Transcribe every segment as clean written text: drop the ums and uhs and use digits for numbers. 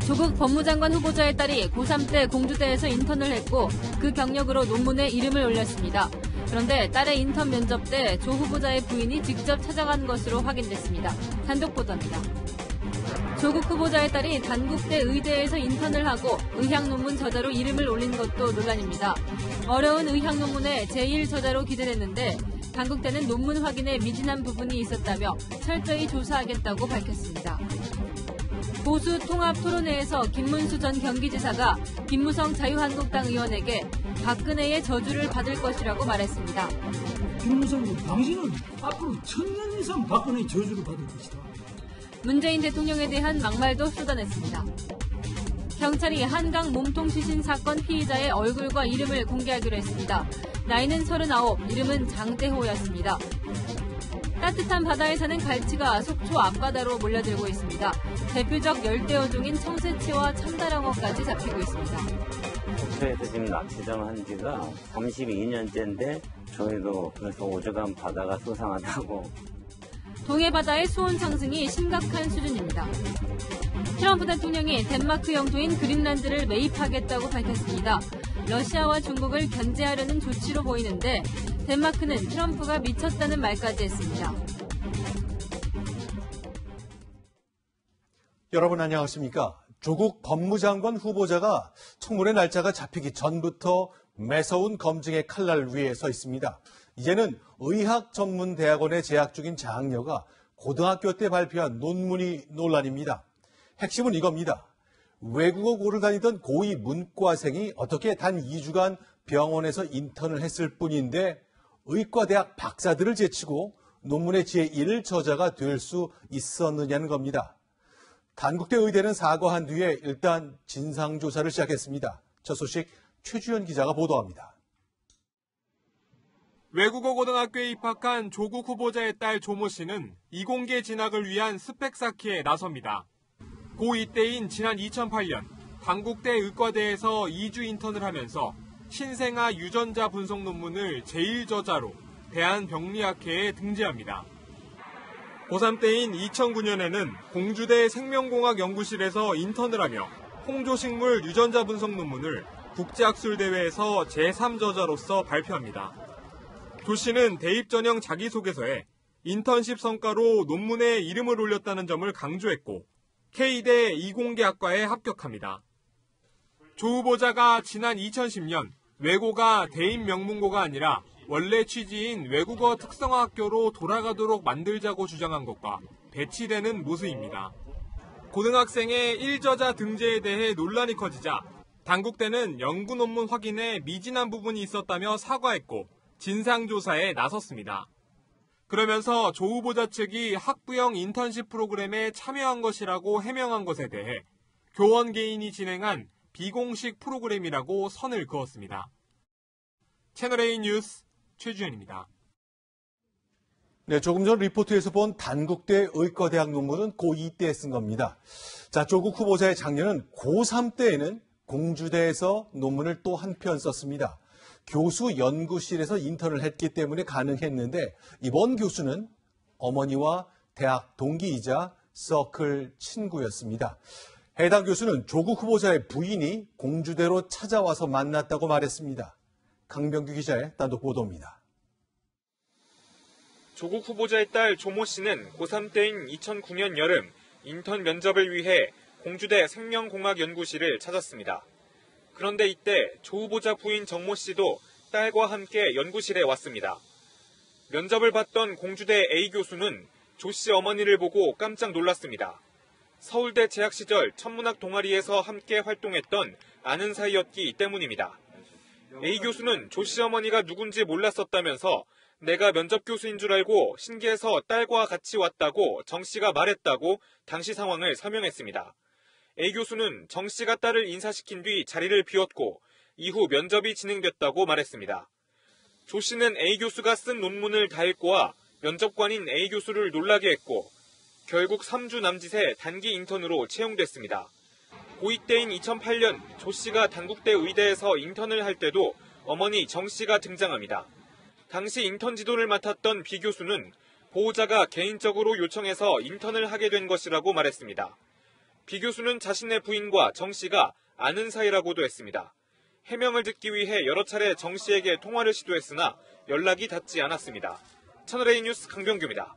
조국 법무장관 후보자의 딸이 고3 때 공주대에서 인턴을 했고 그 경력으로 논문에 이름을 올렸습니다. 그런데 딸의 인턴 면접 때 조 후보자의 부인이 직접 찾아간 것으로 확인됐습니다. 단독 보도입니다. 조국 후보자의 딸이 단국대 의대에서 인턴을 하고 의학 논문 저자로 이름을 올린 것도 논란입니다. 어려운 의학 논문의 제1저자로 기재됐는데 단국대는 논문 확인에 미진한 부분이 있었다며 철저히 조사하겠다고 밝혔습니다. 보수 통합 토론회에서 김문수 전 경기지사가 김무성 자유한국당 의원에게 박근혜의 저주를 받을 것이라고 말했습니다. 김무성, 당신은 앞으로 1000년 이상 박근혜의 저주를 받을 것이다. 문재인 대통령에 대한 막말도 쏟아냈습니다. 경찰이 한강 몸통 시신 사건 피의자의 얼굴과 이름을 공개하기로 했습니다. 나이는 39, 이름은 장대호였습니다. 따뜻한 바다에 사는 갈치가 속초 앞바다로 몰려들고 있습니다. 대표적 열대어종인 청새치와 참다랑어까지 잡히고 있습니다. 속초에서 지금 낚시장 한 지가 32년째인데 저희도 그래서 오죽하면 바다가 수상하다고. 동해바다의 수온 상승이 심각한 수준입니다. 트럼프 대통령이 덴마크 영토인 그린란드를 매입하겠다고 밝혔습니다. 러시아와 중국을 견제하려는 조치로 보이는데 덴마크는 트럼프가 미쳤다는 말까지 했습니다. 여러분 안녕하십니까? 조국 법무장관 후보자가 청문회 날짜가 잡히기 전부터 매서운 검증의 칼날 위에 서 있습니다. 이제는 의학전문대학원에 재학 중인 장녀가 고등학교 때 발표한 논문이 논란입니다. 핵심은 이겁니다. 외국어고를 다니던 고2 문과생이 어떻게 단 2주간 병원에서 인턴을 했을 뿐인데 의과대학 박사들을 제치고 논문의 제1저자가 될 수 있었느냐는 겁니다. 단국대 의대는 사과한 뒤에 일단 진상조사를 시작했습니다. 첫 소식 최주연 기자가 보도합니다. 외국어 고등학교에 입학한 조국 후보자의 딸 조모 씨는 이공계 진학을 위한 스펙 쌓기에 나섭니다. 고2 때인 지난 2008년 단국대 의과대에서 2주 인턴을 하면서 신생아 유전자 분석 논문을 제1저자로 대한병리학회에 등재합니다. 고3 때인 2009년에는 공주대 생명공학연구실에서 인턴을 하며 홍조식물 유전자 분석 논문을 국제학술대회에서 제3저자로서 발표합니다. 조 씨는 대입 전형 자기소개서에 인턴십 성과로 논문에 이름을 올렸다는 점을 강조했고 K대 이공계학과에 합격합니다. 조 후보자가 지난 2010년 외고가 대입 명문고가 아니라 원래 취지인 외국어 특성화학교로 돌아가도록 만들자고 주장한 것과 배치되는 모습입니다. 고등학생의 1저자 등재에 대해 논란이 커지자 단국대는 연구 논문 확인에 미진한 부분이 있었다며 사과했고 진상조사에 나섰습니다. 그러면서 조 후보자 측이 학부형 인턴십 프로그램에 참여한 것이라고 해명한 것에 대해 교원 개인이 진행한 비공식 프로그램이라고 선을 그었습니다. 채널A 뉴스 최주현입니다. 네, 조금 전 리포트에서 본 단국대 의과대학 논문은 고2 때 쓴 겁니다. 자, 조국 후보자의 작년은 고3 때에는 공주대에서 논문을 또 한 편 썼습니다. 교수 연구실에서 인턴을 했기 때문에 가능했는데 이번 교수는 어머니와 대학 동기이자 서클 친구였습니다. 해당 교수는 조국 후보자의 부인이 공주대로 찾아와서 만났다고 말했습니다. 강병규 기자의 단독 보도입니다. 조국 후보자의 딸 조모 씨는 고3 때인 2009년 여름 인턴 면접을 위해 공주대 생명공학연구실을 찾았습니다. 그런데 이때 조 후보자 부인 정모 씨도 딸과 함께 연구실에 왔습니다. 면접을 봤던 공주대 A 교수는 조 씨 어머니를 보고 깜짝 놀랐습니다. 서울대 재학 시절 천문학 동아리에서 함께 활동했던 아는 사이였기 때문입니다. A 교수는 조 씨 어머니가 누군지 몰랐었다면서 내가 면접 교수인 줄 알고 신기해서 딸과 같이 왔다고 정 씨가 말했다고 당시 상황을 설명했습니다. A 교수는 정 씨가 딸을 인사시킨 뒤 자리를 비웠고 이후 면접이 진행됐다고 말했습니다. 조 씨는 A 교수가 쓴 논문을 다 읽고 와 면접관인 A 교수를 놀라게 했고 결국 3주 남짓의 단기 인턴으로 채용됐습니다. 고2 때인 2008년 조 씨가 단국대 의대에서 인턴을 할 때도 어머니 정 씨가 등장합니다. 당시 인턴 지도를 맡았던 B 교수는 보호자가 개인적으로 요청해서 인턴을 하게 된 것이라고 말했습니다. 비 교수는 자신의 부인과 정 씨가 아는 사이라고도 했습니다. 해명을 듣기 위해 여러 차례 정 씨에게 통화를 시도했으나 연락이 닿지 않았습니다. 채널A 뉴스 강병규입니다.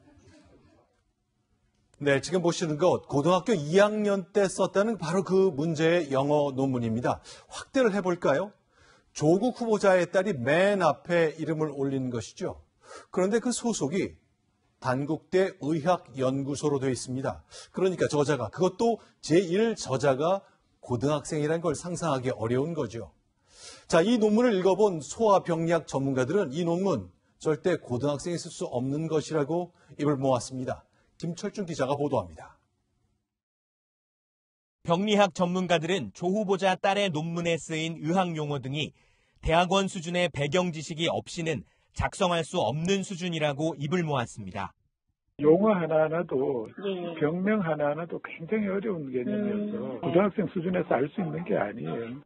네, 지금 보시는 것 고등학교 2학년 때 썼다는 바로 그 문제의 영어 논문입니다. 확대를 해볼까요? 조국 후보자의 딸이 맨 앞에 이름을 올린 것이죠. 그런데 그 소속이 단국대 의학연구소로 되어 있습니다. 그러니까 저자가, 그것도 제1저자가 고등학생이라는 걸 상상하기 어려운 거죠. 자, 이 논문을 읽어본 소아병리학 전문가들은 이 논문 절대 고등학생이 쓸 수 없는 것이라고 입을 모았습니다. 김철중 기자가 보도합니다. 병리학 전문가들은 조 후보자 딸의 논문에 쓰인 의학 용어 등이 대학원 수준의 배경 지식이 없이는 작성할 수 없는 수준이라고 입을 모았습니다. 용어 하나하나도 병명 하나하나도 굉장히 어려운 개념이어서 고등학생 수준에서 알 수 있는 게 아니에요.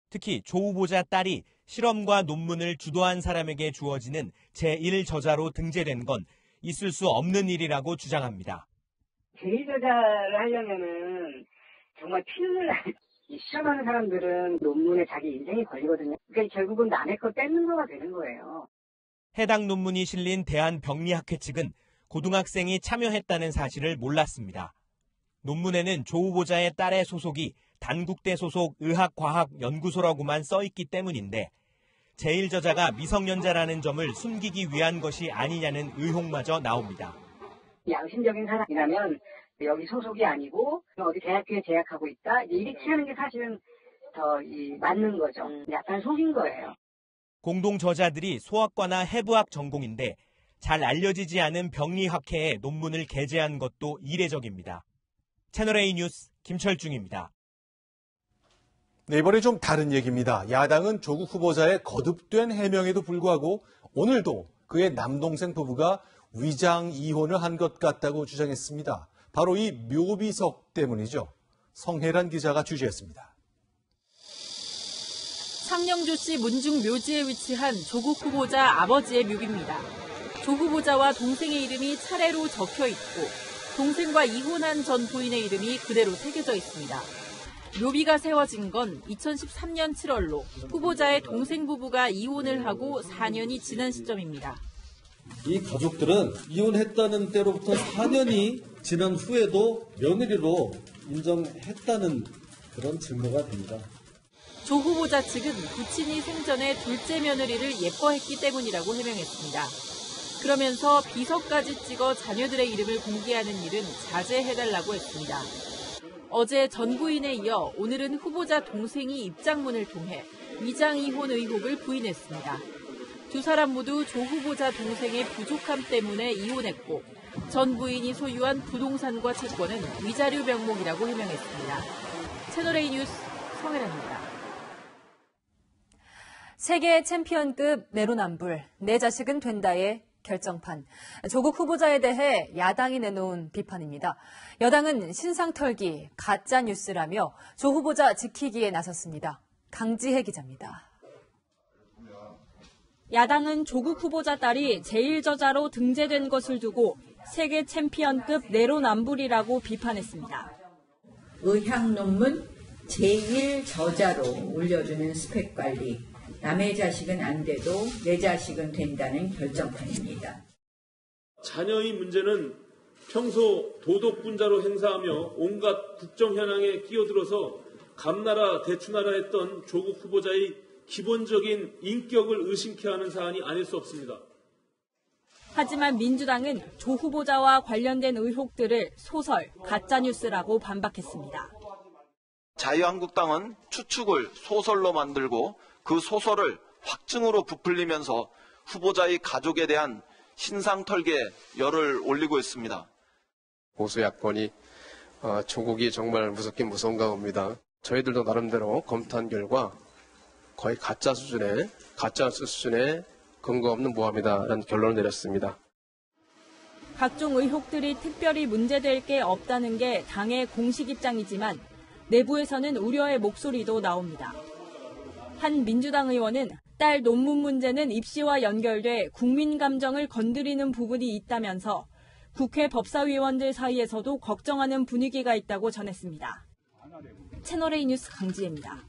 특히 조 후보자 딸이 실험과 논문을 주도한 사람에게 주어지는 제1저자로 등재된 건 있을 수 없는 일이라고 주장합니다. 제1저자를 하려면은 정말 피눈을 시험하는 사람들은 논문에 자기 인생이 걸리거든요. 그러니까 결국은 남의 거 뺏는 거가 되는 거예요. 해당 논문이 실린 대한병리학회 측은 고등학생이 참여했다는 사실을 몰랐습니다. 논문에는 조 후보자의 딸의 소속이 단국대 소속 의학과학연구소라고만 써있기 때문인데 제1저자가 미성년자라는 점을 숨기기 위한 것이 아니냐는 의혹마저 나옵니다. 양심적인 사람이라면 여기 소속이 아니고 어디 대학교에 재학하고 있다 이렇게 하는 게 사실은 더 맞는 거죠. 약간 속인 거예요. 공동 저자들이 소아과나 해부학 전공인데 잘 알려지지 않은 병리학회에 논문을 게재한 것도 이례적입니다. 채널A 뉴스 김철중입니다. 네, 이번에 좀 다른 얘기입니다. 야당은 조국 후보자의 거듭된 해명에도 불구하고 오늘도 그의 남동생 부부가 위장 이혼을 한 것 같다고 주장했습니다. 바로 이 묘비석 때문이죠. 성혜란 기자가 취재했습니다. 상령조씨 문중 묘지에 위치한 조국 후보자 아버지의 묘비입니다. 조 후보자와 동생의 이름이 차례로 적혀 있고 동생과 이혼한 전 부인의 이름이 그대로 새겨져 있습니다. 묘비가 세워진 건 2013년 7월로 후보자의 동생 부부가 이혼을 하고 4년이 지난 시점입니다. 이 가족들은 이혼했다는 때로부터 4년이 지난 후에도 며느리로 인정했다는 그런 증거가 됩니다. 조 후보자 측은 부친이 생전에 둘째 며느리를 예뻐했기 때문이라고 해명했습니다. 그러면서 비서까지 찍어 자녀들의 이름을 공개하는 일은 자제해달라고 했습니다. 어제 전 부인에 이어 오늘은 후보자 동생이 입장문을 통해 위장 이혼 의혹을 부인했습니다. 두 사람 모두 조 후보자 동생의 부족함 때문에 이혼했고 전 부인이 소유한 부동산과 채권은 위자료 명목이라고 해명했습니다. 채널A 뉴스 성혜란입니다. 세계 챔피언급 내로남불, 내 자식은 된다의 결정판. 조국 후보자에 대해 야당이 내놓은 비판입니다. 여당은 신상털기, 가짜뉴스라며 조 후보자 지키기에 나섰습니다. 강지혜 기자입니다. 야당은 조국 후보자 딸이 제1저자로 등재된 것을 두고 세계 챔피언급 내로남불이라고 비판했습니다. 의학 논문 제1저자로 올려주는 스펙 관리, 남의 자식은 안 돼도 내 자식은 된다는 결정판입니다. 자녀의 문제는 평소 도덕분자로 행사하며 온갖 국정 현황에 끼어들어서 감나라 대추나라 했던 조국 후보자의 기본적인 인격을 의심케 하는 사안이 아닐 수 없습니다. 하지만 민주당은 조 후보자와 관련된 의혹들을 소설, 가짜뉴스라고 반박했습니다. 자유한국당은 추측을 소설로 만들고 그 소설을 확증으로 부풀리면서 후보자의 가족에 대한 신상털기에 열을 올리고 있습니다. 보수 야권이 조국이 정말 무섭긴 무서운가 봅니다. 저희들도 나름대로 검토한 결과 거의 가짜뉴스 수준의 근거 없는 모함이다라는 결론을 내렸습니다. 각종 의혹들이 특별히 문제될 게 없다는 게 당의 공식 입장이지만 내부에서는 우려의 목소리도 나옵니다. 한 민주당 의원은 딸 논문 문제는 입시와 연결돼 국민 감정을 건드리는 부분이 있다면서 국회 법사위원들 사이에서도 걱정하는 분위기가 있다고 전했습니다. 채널A 뉴스 강지혜입니다.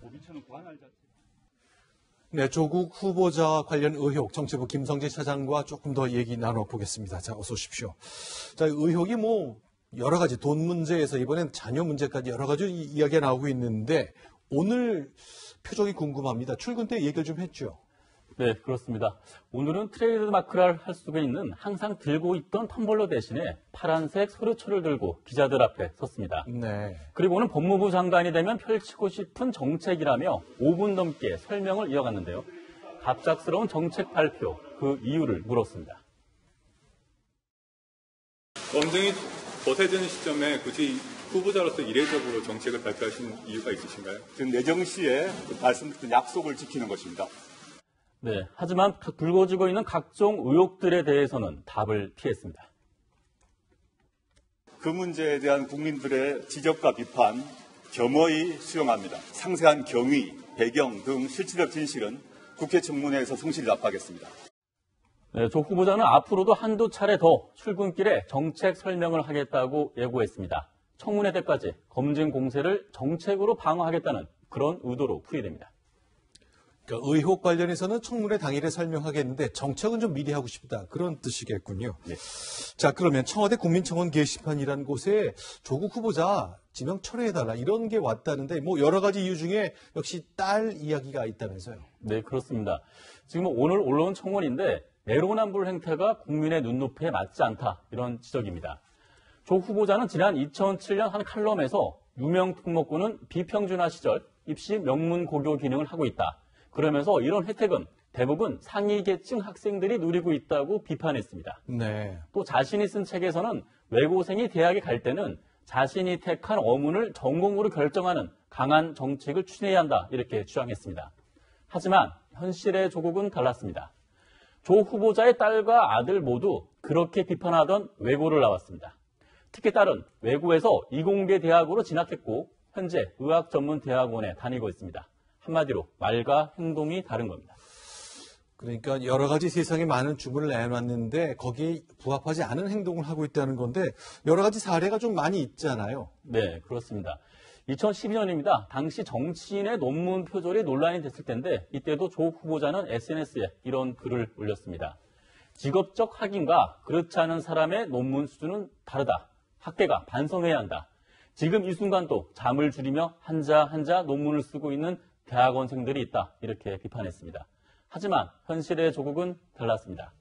네, 조국 후보자 관련 의혹, 정치부 김성진 차장과 조금 더 얘기 나눠보겠습니다. 자, 어서 오십시오. 자, 의혹이 여러 가지 돈 문제에서 이번엔 자녀 문제까지 여러 가지 이야기가 나오고 있는데 오늘 표정이 궁금합니다. 출근 때 얘기를 좀 했죠. 네, 그렇습니다. 오늘은 트레이드 마크를 할 수가 있는 항상 들고 있던 텀블러 대신에 파란색 서류초를 들고 기자들 앞에 섰습니다. 네. 그리고 오늘 법무부 장관이 되면 펼치고 싶은 정책이라며 5분 넘게 설명을 이어갔는데요. 갑작스러운 정책 발표, 그 이유를 물었습니다. 검증이 거세지는 시점에 굳이 후보자로서 이례적으로 정책을 발표하시는 이유가 있으신가요? 지금 내정 시에 말씀드린 약속을 지키는 것입니다. 네, 하지만 불거지고 있는 각종 의혹들에 대해서는 답을 피했습니다. 그 문제에 대한 국민들의 지적과 비판 겸허히 수용합니다. 상세한 경위, 배경 등 실질적 진실은 국회 청문회에서 성실히 답하겠습니다. 네, 조 후보자는 앞으로도 한두 차례 더 출근길에 정책 설명을 하겠다고 예고했습니다. 청문회 때까지 검증 공세를 정책으로 방어하겠다는 그런 의도로 풀이됩니다. 그러니까 의혹 관련해서는 청문회 당일에 설명하겠는데 정책은 좀 미리 하고 싶다. 그런 뜻이겠군요. 네. 자, 그러면 청와대 국민청원 게시판이라는 곳에 조국 후보자 지명 철회해달라 이런 게 왔다는데 여러 가지 이유 중에 역시 딸 이야기가 있다면서요. 네, 그렇습니다. 지금 오늘 올라온 청원인데 내로남불 행태가 국민의 눈높이에 맞지 않다 이런 지적입니다. 조 후보자는 지난 2007년 한 칼럼에서 유명 특목고는 비평준화 시절 입시 명문 고교 기능을 하고 있다. 그러면서 이런 혜택은 대부분 상위 계층 학생들이 누리고 있다고 비판했습니다. 네. 또 자신이 쓴 책에서는 외고생이 대학에 갈 때는 자신이 택한 어문을 전공으로 결정하는 강한 정책을 추진해야 한다 이렇게 주장했습니다. 하지만 현실의 조국은 달랐습니다. 조 후보자의 딸과 아들 모두 그렇게 비판하던 외고를 나왔습니다. 특히 딸은 외고에서 이공계 대학으로 진학했고 현재 의학전문대학원에 다니고 있습니다. 한마디로 말과 행동이 다른 겁니다. 그러니까 여러 가지 세상에 많은 주문을 내놨는데 거기에 부합하지 않은 행동을 하고 있다는 건데 여러 가지 사례가 좀 많이 있잖아요. 네, 그렇습니다. 2012년입니다. 당시 정치인의 논문 표절이 논란이 됐을 텐데 이때도 조 후보자는 SNS에 이런 글을 올렸습니다. 직업적 학인과 그렇지 않은 사람의 논문 수준은 다르다. 학계가 반성해야 한다. 지금 이 순간도 잠을 줄이며 한자 한자 논문을 쓰고 있는 대학원생들이 있다. 이렇게 비판했습니다. 하지만 현실의 조국은 달랐습니다.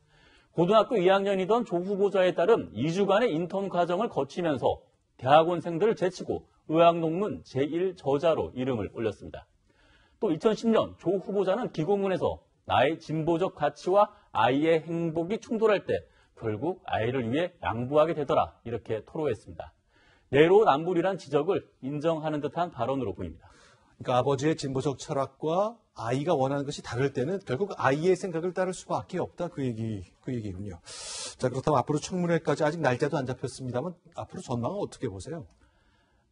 고등학교 2학년이던 조 후보자에 따른 2주간의 인턴 과정을 거치면서 대학원생들을 제치고 의학논문 제1저자로 이름을 올렸습니다. 또 2010년 조 후보자는 기고문에서 나의 진보적 가치와 아이의 행복이 충돌할 때 결국 아이를 위해 양보하게 되더라. 이렇게 토로했습니다. 내로남불이란 지적을 인정하는 듯한 발언으로 보입니다. 그러니까 아버지의 진보적 철학과 아이가 원하는 것이 다를 때는 결국 아이의 생각을 따를 수밖에 없다. 그 얘기군요. 자, 그렇다면 앞으로 청문회까지 아직 날짜도 안 잡혔습니다만 앞으로 전망은 어떻게 보세요?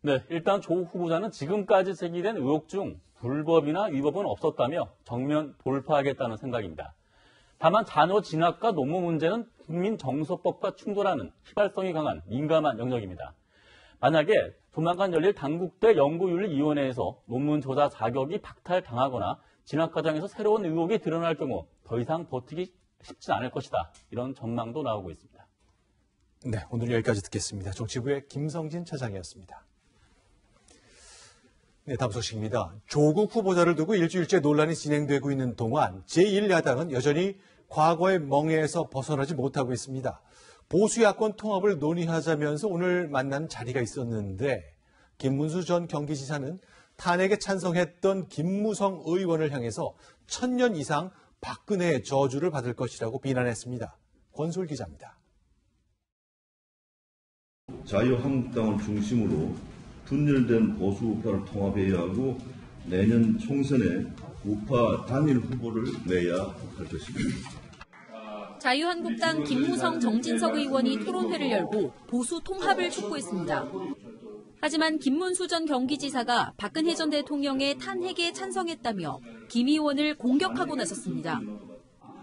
네, 일단 조 후보자는 지금까지 제기된 의혹 중 불법이나 위법은 없었다며 정면 돌파하겠다는 생각입니다. 다만 자녀 진학과 논문 문제는 국민정서법과 충돌하는 휘발성이 강한 민감한 영역입니다. 만약에 조만간 열릴 당국대 연구윤리위원회에서 논문 조사 자격이 박탈당하거나 진학 과정에서 새로운 의혹이 드러날 경우 더 이상 버티기 쉽지 않을 것이다. 이런 전망도 나오고 있습니다. 네, 오늘 여기까지 듣겠습니다. 정치부의 김성진 차장이었습니다. 네, 다음 소식입니다. 조국 후보자를 두고 일주일째 논란이 진행되고 있는 동안 제1야당은 여전히 과거의 멍에에서 벗어나지 못하고 있습니다. 보수 야권 통합을 논의하자면서 오늘 만난 자리가 있었는데 김문수 전 경기지사는 탄핵에 찬성했던 김무성 의원을 향해서 1000년 이상 박근혜의 저주를 받을 것이라고 비난했습니다. 권솔 기자입니다. 자유한국당을 중심으로 분열된 보수 우파를 통합해야 하고 내년 총선에 우파 단일 후보를 내야 할 것입니다. 자유한국당 김무성 정진석 의원이 토론회를 열고 보수 통합을 촉구했습니다. 하지만 김문수 전 경기지사가 박근혜 전 대통령의 탄핵에 찬성했다며 김 의원을 공격하고 나섰습니다.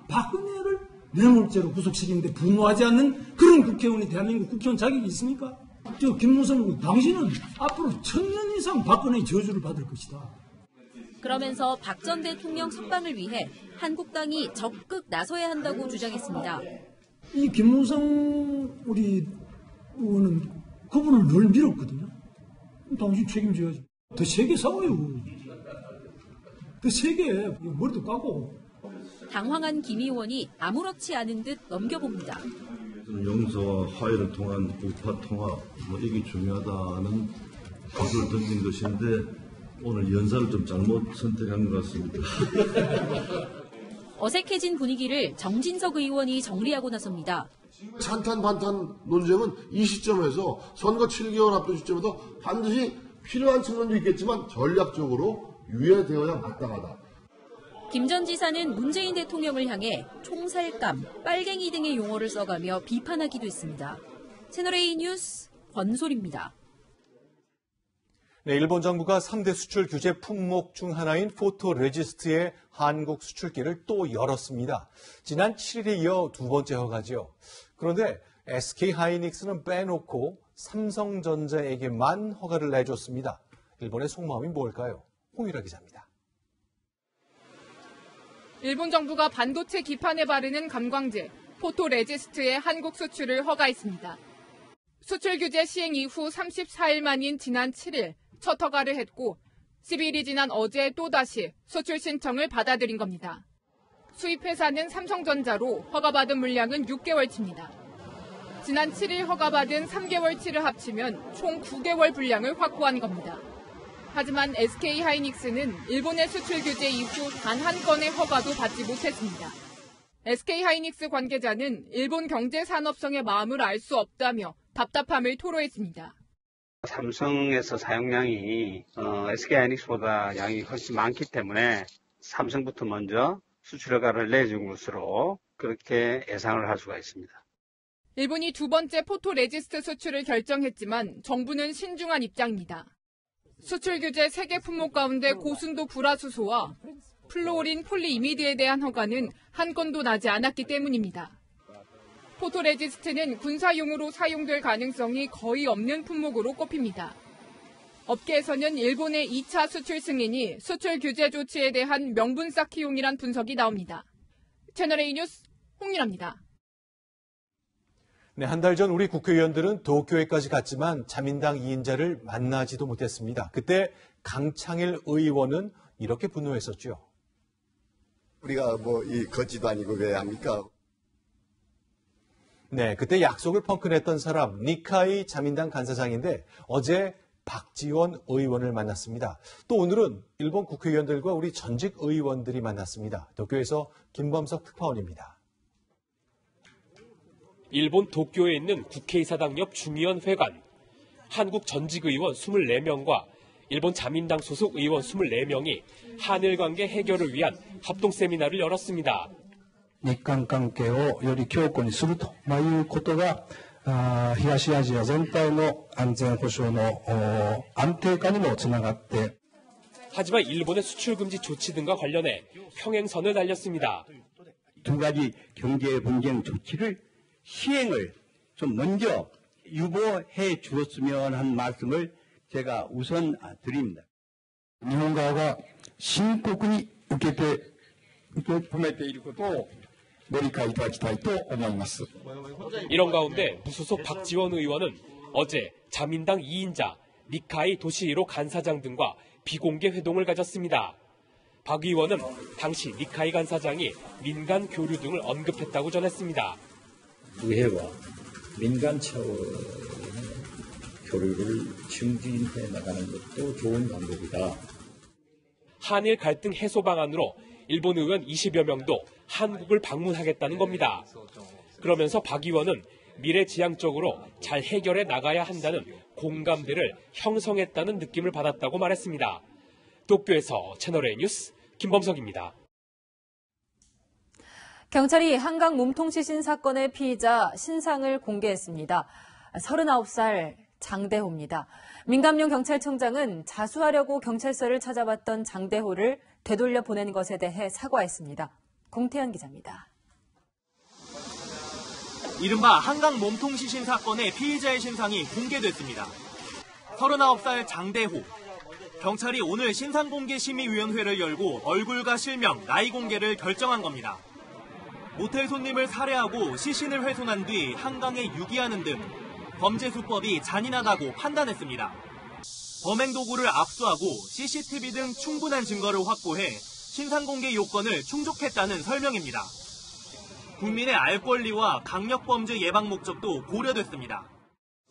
박근혜를 뇌물죄로 구속시키는데 분노하지 않는 그런 국회의원이 대한민국 국회의원 자격이 있습니까? 김무성 의원, 당신은 앞으로 1000년 이상 박근혜의 저주를 받을 것이다. 그러면서 박 전 대통령 석방을 위해 한국당이 적극 나서야 한다고 주장했습니다. 이 김무성 우리 의원은 그분을 늘 밀었거든요. 당신 책임져야지. 더 세게 싸워요. 더 세게 머리도 까고. 당황한 김 의원이 아무렇지 않은 듯 넘겨봅니다. 용서와 화해를 통한 우파 통합, 이게 중요하다는 각을 던진 것인데 오늘 연사를 좀 잘못 선택한 것 같습니다. 어색해진 분위기를 정진석 의원이 정리하고 나섭니다. 찬탄 반탄 논쟁은 이 시점에서 선거 7개월 앞둔 시점에서 반드시 필요한 측면도 있겠지만 전략적으로 유예되어야 마땅하다. 김 전 지사는 문재인 대통령을 향해 총살감, 빨갱이 등의 용어를 써가며 비판하기도 했습니다. 채널A 뉴스 권솔입니다. 네, 일본 정부가 3대 수출 규제 품목 중 하나인 포토레지스트의 한국 수출기를 또 열었습니다. 지난 7일에 이어 두 번째 허가죠. 그런데 SK하이닉스는 빼놓고 삼성전자에게만 허가를 내줬습니다. 일본의 속마음이 뭘까요? 홍유라 기자입니다. 일본 정부가 반도체 기판에 바르는 감광제 포토레지스트의 한국 수출을 허가했습니다. 수출 규제 시행 이후 34일 만인 지난 7일 첫 허가를 했고 10일이 지난 어제 또다시 수출 신청을 받아들인 겁니다. 수입 회사는 삼성전자로 허가받은 물량은 6개월치입니다. 지난 7일 허가받은 3개월치를 합치면 총 9개월 분량을 확보한 겁니다. 하지만 SK하이닉스는 일본의 수출 규제 이후 단 한 건의 허가도 받지 못했습니다. SK하이닉스 관계자는 일본 경제 산업성의 마음을 알 수 없다며 답답함을 토로했습니다. 삼성에서 사용량이 SK하이닉스보다 양이 훨씬 많기 때문에 삼성부터 먼저 수출 허가를 내준 것으로 그렇게 예상을 할 수가 있습니다. 일본이 두 번째 포토레지스트 수출을 결정했지만 정부는 신중한 입장입니다. 수출 규제 3개 품목 가운데 고순도 불화수소와 플로린 폴리이미드에 대한 허가는 한 건도 나지 않았기 때문입니다. 포토레지스트는 군사용으로 사용될 가능성이 거의 없는 품목으로 꼽힙니다. 업계에서는 일본의 2차 수출 승인이 수출 규제 조치에 대한 명분 쌓기용이란 분석이 나옵니다. 채널A 뉴스 홍유라입니다. 네, 한 달 전 우리 국회의원들은 도쿄에까지 갔지만 자민당 2인자를 만나지도 못했습니다. 그때 강창일 의원은 이렇게 분노했었죠. 우리가 이 거지도 아니고 왜 합니까? 네, 그때 약속을 펑크냈던 사람 니카이 자민당 간사장인데 어제 박지원 의원을 만났습니다. 또 오늘은 일본 국회의원들과 우리 전직 의원들이 만났습니다. 도쿄에서 김범석 특파원입니다. 일본 도쿄에 있는 국회의사당 옆 중의원 회관. 한국 전직 의원 24명과 일본 자민당 소속 의원 24명이 한일 관계 해결을 위한 합동 세미나를 열었습니다. 日韓関係をより強固にするということが東アジア全体の安全保障の安定化にもつながって 하지만 일본의 수출 금지 조치 등과 관련해 평행선을 달렸습니다. 두 가지 경제 분쟁 조치를 시행을 좀 먼저 유보해 주었으면 한 말씀을 제가 우선 드립니다. 日本側が深刻に受け止めていることを 이런 가운데 무소속 박지원 의원은 어제 자민당 2인자 니카이 도시히로 간사장 등과 비공개 회동을 가졌습니다. 박 의원은 당시 니카이 간사장이 민간 교류 등을 언급했다고 전했습니다. 의회와 민간 차원의 교류를 증진해 나가는 것도 좋은 방법이다. 한일 갈등 해소 방안으로 일본 의원 20여 명도 한국을 방문하겠다는 겁니다. 그러면서 박 의원은 미래지향적으로 잘 해결해 나가야 한다는 공감대를 형성했다는 느낌을 받았다고 말했습니다. 도쿄에서 채널A 뉴스 김범석입니다. 경찰이 한강 몸통 시신 사건의 피의자 신상을 공개했습니다. 39살 장대호입니다. 민감용 경찰청장은 자수하려고 경찰서를 찾아왔던 장대호를 되돌려 보낸 것에 대해 사과했습니다. 공태현 기자입니다. 이른바 한강 몸통 시신 사건의 피의자의 신상이 공개됐습니다. 39살 장대호. 경찰이 오늘 신상공개심의위원회를 열고 얼굴과 실명, 나이 공개를 결정한 겁니다. 모텔 손님을 살해하고 시신을 훼손한 뒤 한강에 유기하는 등 범죄 수법이 잔인하다고 판단했습니다. 범행 도구를 압수하고 CCTV 등 충분한 증거를 확보해 신상공개 요건을 충족했다는 설명입니다. 국민의 알 권리와 강력범죄 예방 목적도 고려됐습니다.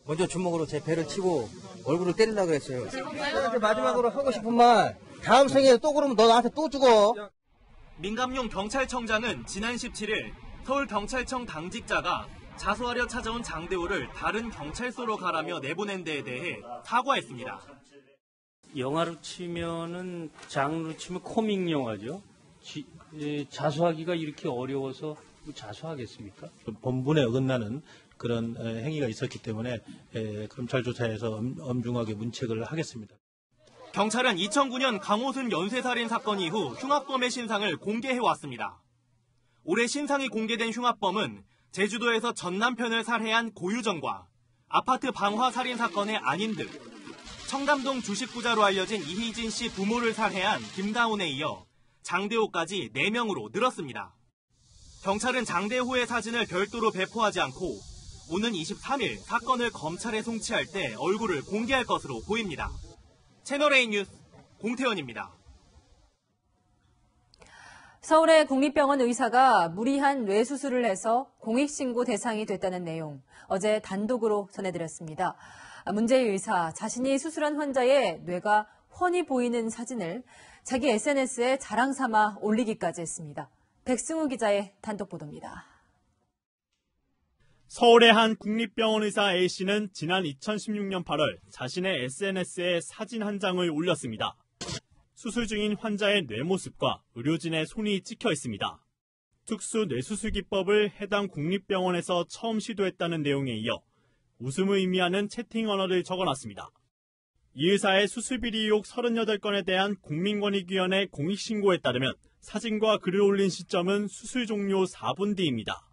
먼저 주먹으로 제 배를 치고 얼굴을 때리려고 했어요. 마지막으로 하고 싶은 말, 다음 생에 또 그러면 너 나한테 또 죽어. 민감용 경찰청장은 지난 17일 서울경찰청 당직자가 자수하려 찾아온 장대호를 다른 경찰서로 가라며 내보낸 데에 대해 사과했습니다. 영화로 치면은 장르로 치면 코믹 영화죠. 자수하기가 이렇게 어려워서 자수하겠습니까? 본분에 어긋나는 그런 행위가 있었기 때문에 검찰 조사에서 엄중하게 문책을 하겠습니다. 경찰은 2009년 강호순 연쇄살인 사건 이후 흉악범의 신상을 공개해왔습니다. 올해 신상이 공개된 흉악범은 제주도에서 전 남편을 살해한 고유정과 아파트 방화 살인 사건의 안인득, 청담동 주식부자로 알려진 이희진 씨 부모를 살해한 김다운에 이어 장대호까지 4명으로 늘었습니다. 경찰은 장대호의 사진을 별도로 배포하지 않고 오는 23일 사건을 검찰에 송치할 때 얼굴을 공개할 것으로 보입니다. 채널A 뉴스 공태현입니다. 서울의 국립병원 의사가 무리한 뇌수술을 해서 공익신고 대상이 됐다는 내용, 어제 단독으로 전해드렸습니다. 문제의 의사, 자신이 수술한 환자의 뇌가 훤히 보이는 사진을 자기 SNS에 자랑 삼아 올리기까지 했습니다. 백승우 기자의 단독 보도입니다. 서울의 한 국립병원 의사 A씨는 지난 2016년 8월 자신의 SNS에 사진 한 장을 올렸습니다. 수술 중인 환자의 뇌 모습과 의료진의 손이 찍혀 있습니다. 특수 뇌수술 기법을 해당 국립병원에서 처음 시도했다는 내용에 이어 웃음을 의미하는 채팅 언어를 적어놨습니다. 이 의사의 수술비리 의혹 38건에 대한 국민권익위원회 공익신고에 따르면 사진과 글을 올린 시점은 수술 종료 4분 뒤입니다.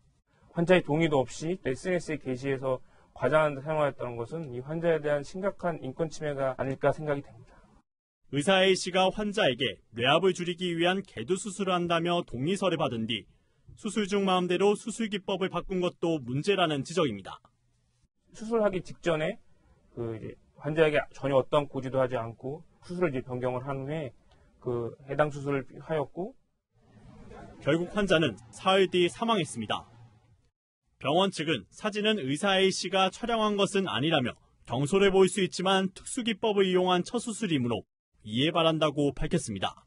환자의 동의도 없이 SNS에 게시해서 과장한 데 사용하였다는 것은 이 환자에 대한 심각한 인권 침해가 아닐까 생각이 됩니다. 의사 A씨가 환자에게 뇌압을 줄이기 위한 개두 수술을 한다며 동의서를 받은 뒤 수술 중 마음대로 수술 기법을 바꾼 것도 문제라는 지적입니다. 수술하기 직전에 환자에게 전혀 어떤 고지도 하지 않고 수술을 변경을 한 후에 해당 수술을 하였고 결국 환자는 사흘 뒤 사망했습니다. 병원 측은 사진은 의사 A씨가 촬영한 것은 아니라며 경솔해 보일 수 있지만 특수기법을 이용한 첫 수술이므로 이해 바란다고 밝혔습니다.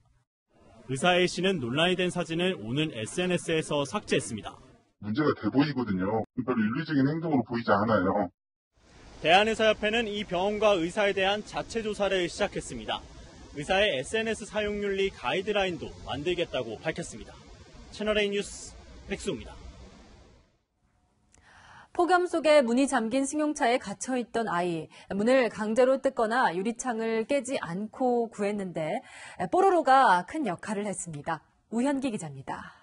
의사 A씨는 논란이 된 사진을 오늘 SNS에서 삭제했습니다. 문제가 돼 보이거든요. 별로 윤리적인 행동으로 보이지 않아요. 대한의사협회는 이 병원과 의사에 대한 자체 조사를 시작했습니다. 의사의 SNS 사용윤리 가이드라인도 만들겠다고 밝혔습니다. 채널A 뉴스 백수입니다. 폭염 속에 문이 잠긴 승용차에 갇혀있던 아이, 문을 강제로 뜯거나 유리창을 깨지 않고 구했는데 뽀로로가 큰 역할을 했습니다. 우현기 기자입니다.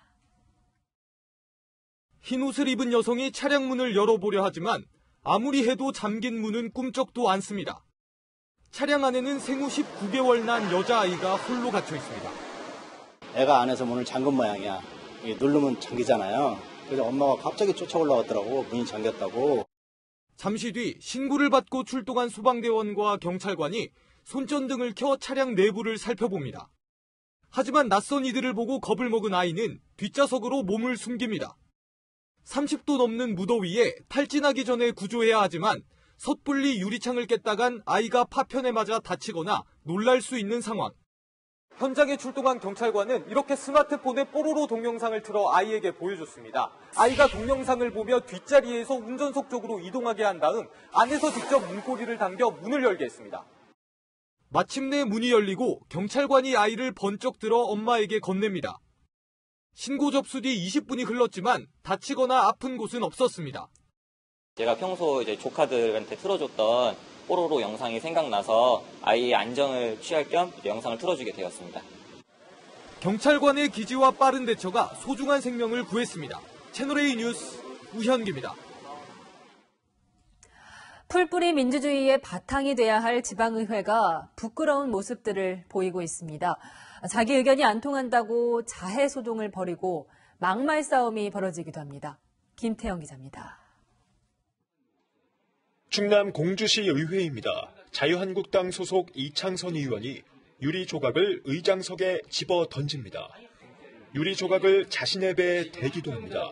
흰옷을 입은 여성이 차량 문을 열어보려 하지만 아무리 해도 잠긴 문은 꿈쩍도 않습니다. 차량 안에는 생후 19개월 난 여자아이가 홀로 갇혀 있습니다. 애가 안에서 문을 잠근 모양이야. 누르면 잠기잖아요. 그래서 엄마가 갑자기 쫓아 올라왔더라고. 문이 잠겼다고. 잠시 뒤 신고를 받고 출동한 소방대원과 경찰관이 손전등을 켜 차량 내부를 살펴봅니다. 하지만 낯선 이들을 보고 겁을 먹은 아이는 뒷좌석으로 몸을 숨깁니다. 30도 넘는 무더위에 탈진하기 전에 구조해야 하지만 섣불리 유리창을 깼다간 아이가 파편에 맞아 다치거나 놀랄 수 있는 상황. 현장에 출동한 경찰관은 이렇게 스마트폰에 뽀로로 동영상을 틀어 아이에게 보여줬습니다. 아이가 동영상을 보며 뒷자리에서 운전석 쪽으로 이동하게 한 다음 안에서 직접 문고리를 당겨 문을 열게 했습니다. 마침내 문이 열리고 경찰관이 아이를 번쩍 들어 엄마에게 건넵니다. 신고 접수 뒤 20분이 흘렀지만 다치거나 아픈 곳은 없었습니다. 제가 평소 조카들한테 틀어줬던 뽀로로 영상이 생각나서 아이의 안정을 취할 겸 영상을 틀어주게 되었습니다. 경찰관의 기지와 빠른 대처가 소중한 생명을 구했습니다. 채널A 뉴스 우현기입니다. 풀뿌리 민주주의의 바탕이 돼야 할 지방의회가 부끄러운 모습들을 보이고 있습니다. 자기 의견이 안 통한다고 자해 소동을 벌이고 막말 싸움이 벌어지기도 합니다. 김태영 기자입니다. 충남 공주시 의회입니다. 자유한국당 소속 이창선 의원이 유리 조각을 의장석에 집어 던집니다. 유리 조각을 자신의 배에 대기도 합니다.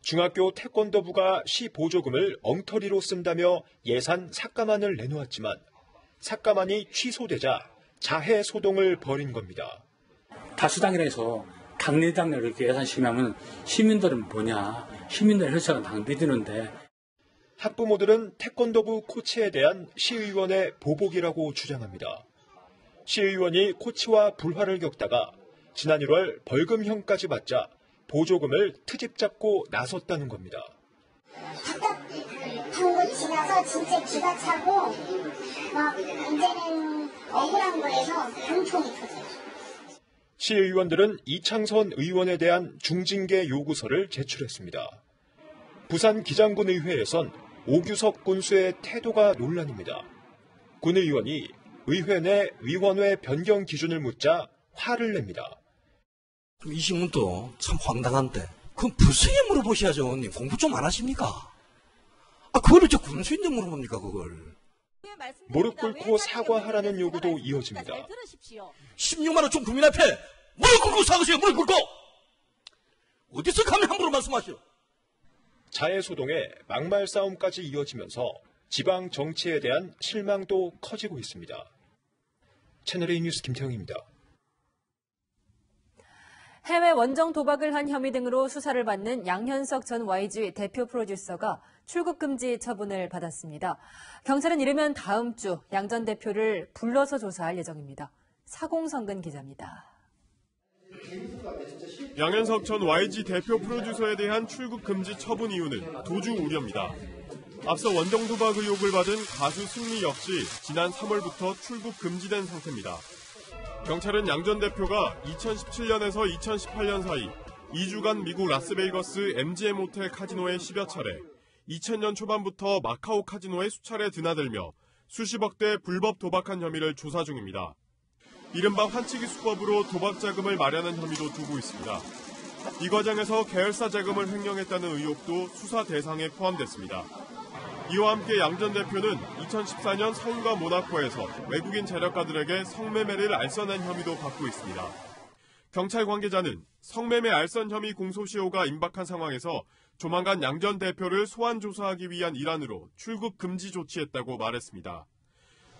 중학교 태권도부가 시 보조금을 엉터리로 쓴다며 예산 삭감안을 내놓았지만 삭감안이 취소되자 자해 소동을 벌인 겁니다. 다수당이라 해서 당내당내로 이렇게 예산 심의하면 시민들은 뭐냐. 시민들 혈세가 낭비되는데. 학부모들은 태권도부 코치에 대한 시의원의 보복이라고 주장합니다. 시의원이 코치와 불화를 겪다가 지난 1월 벌금형까지 받자 보조금을 트집 잡고 나섰다는 겁니다. 답답한 거 지나서 진짜 기가 차고 막 이제는 억울한 거에서 분통이 터져요. 시의원들은 이창선 의원에 대한 중징계 요구서를 제출했습니다. 부산 기장군의회에선 오규석 군수의 태도가 논란입니다. 군 의원이 의회 내 위원회 변경 기준을 묻자 화를 냅니다. 이 신문도 참 황당한데 그럼 부서에 물어보셔야죠. 언니 공부 좀 안 하십니까? 그거를 저 군수인데 물어봅니까 그걸. 무릎 꿇고 사과하라는 요구도 이어집니다. 16만 원 좀 국민 앞에 무릎 꿇고 사과하세요. 무릎 꿇고. 어디서 감히 함부로 말씀하시오. 자해 소동에 막말 싸움까지 이어지면서 지방 정치에 대한 실망도 커지고 있습니다. 채널A 뉴스 김태형입니다. 해외 원정 도박을 한 혐의 등으로 수사를 받는 양현석 전 YG 대표 프로듀서가 출국 금지 처분을 받았습니다. 경찰은 이르면 다음 주 양 전 대표를 불러서 조사할 예정입니다. 사공성근 기자입니다. 양현석 전 YG 대표 프로듀서에 대한 출국 금지 처분 이유는 도주 우려입니다. 앞서 원정 도박 의혹을 받은 가수 승리 역시 지난 3월부터 출국 금지된 상태입니다. 경찰은 양 전 대표가 2017년에서 2018년 사이 2주간 미국 라스베이거스 MGM 호텔 카지노에 10여 차례, 2000년 초반부터 마카오 카지노에 수차례 드나들며 수십억 대 불법 도박한 혐의를 조사 중입니다. 이른바 환치기 수법으로 도박 자금을 마련한 혐의도 두고 있습니다. 이 과정에서 계열사 자금을 횡령했다는 의혹도 수사 대상에 포함됐습니다. 이와 함께 양 전 대표는 2014년 서울과 모나코에서 외국인 재력가들에게 성매매를 알선한 혐의도 받고 있습니다. 경찰 관계자는 성매매 알선 혐의 공소시효가 임박한 상황에서 조만간 양 전 대표를 소환 조사하기 위한 일환으로 출국 금지 조치했다고 말했습니다.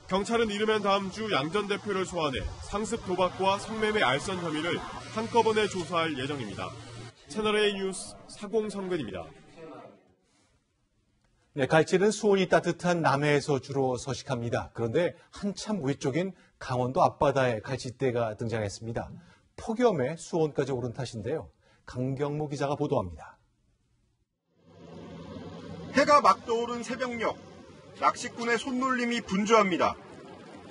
경찰은 이르면 다음 주 양 전 대표를 소환해 상습 도박과 성매매 알선 혐의를 한꺼번에 조사할 예정입니다. 채널A 뉴스 사공성근입니다. 네, 갈치는 수온이 따뜻한 남해에서 주로 서식합니다. 그런데 한참 위쪽인 강원도 앞바다에 갈치떼가 등장했습니다. 폭염에 수온까지 오른 탓인데요. 강경무 기자가 보도합니다. 해가 막 떠오른 새벽녘, 낚시꾼의 손놀림이 분주합니다.